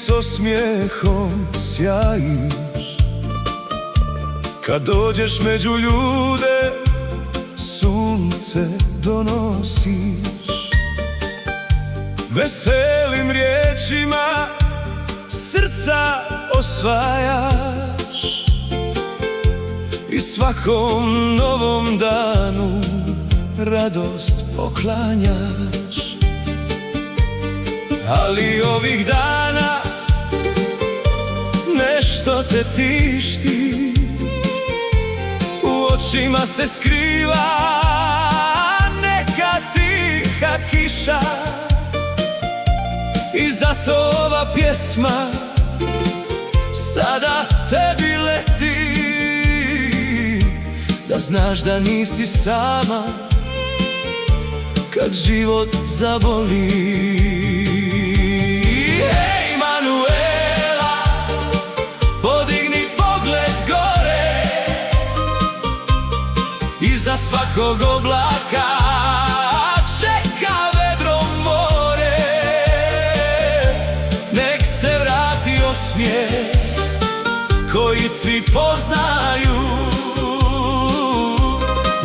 s osmijehom sjajiš. Kad dođeš među ljude, sunce donosiš. Veselim riječima srca osvajaš i svakom novom danu radost poklanjaš. Ali ovih dana nešto te tišti, u očima se skriva neka tiha kiša. I zato ova pjesma sada tebi leti, da znaš da nisi sama kad život zaboli. Hej Manuela, podigni pogled gore, iza svakog oblaka čeka vedro more. Nek se vrati osmijeh koji svi poznaju,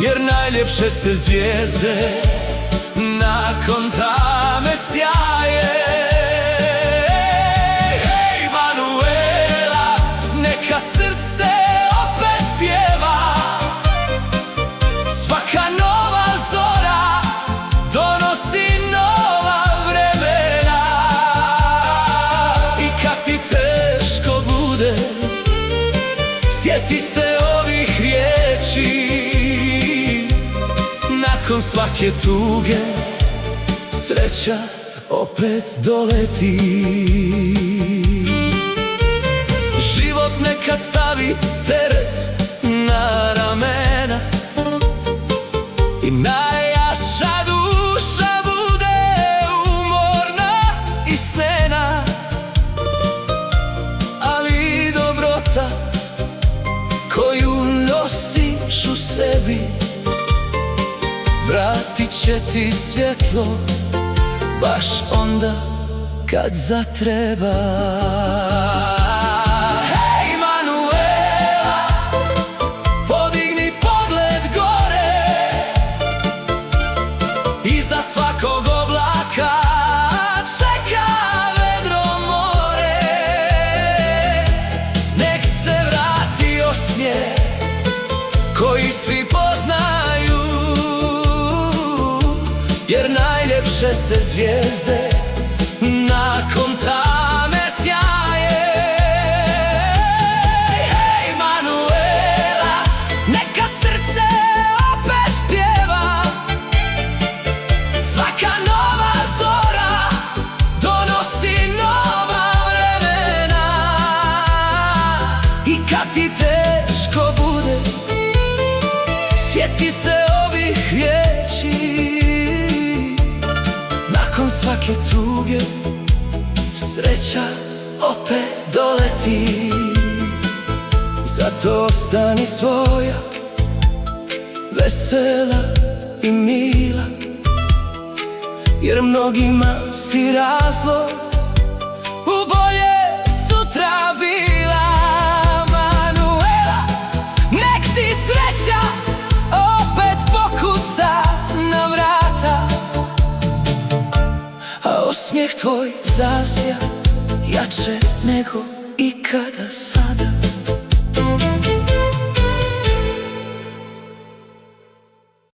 jer najljepše se zvijezde nakon tame sjaje. Hej Manuela, neka srce opet pjeva, svaka nova zora donosi nova vremena. I kad ti teško bude, sjeti se ovih riječi, nakon svake tuge sreća opet doleti. Život nekad stavi teret na ramena i najjača duša bude umorna i snena. Ali dobrota koju nosiš u sebi vratit će ti svjetlo baš onda kad zatreba. Hej Manuela, podigni pogled gore, iza svakog oblaka čeka vedro more. Nek se vrati osmijeh koji svi poznaju, jer najljepše se zvijezde nakon tame sjaje. Hej Manuela, neka srce opet pjeva, svaka nova zora donosi nova vremena. I kad ti teško bude, sjeti se ovih riječi, nakon svake tuge sreća opet doleti. Zato ostani svoja, vesela i mila, jer mnogima si razlog u bolje sutra bila. Manuela, nek ti sreća opet pokuca na vrata, a osmijeh tvoj zasja jače nego ikada sada.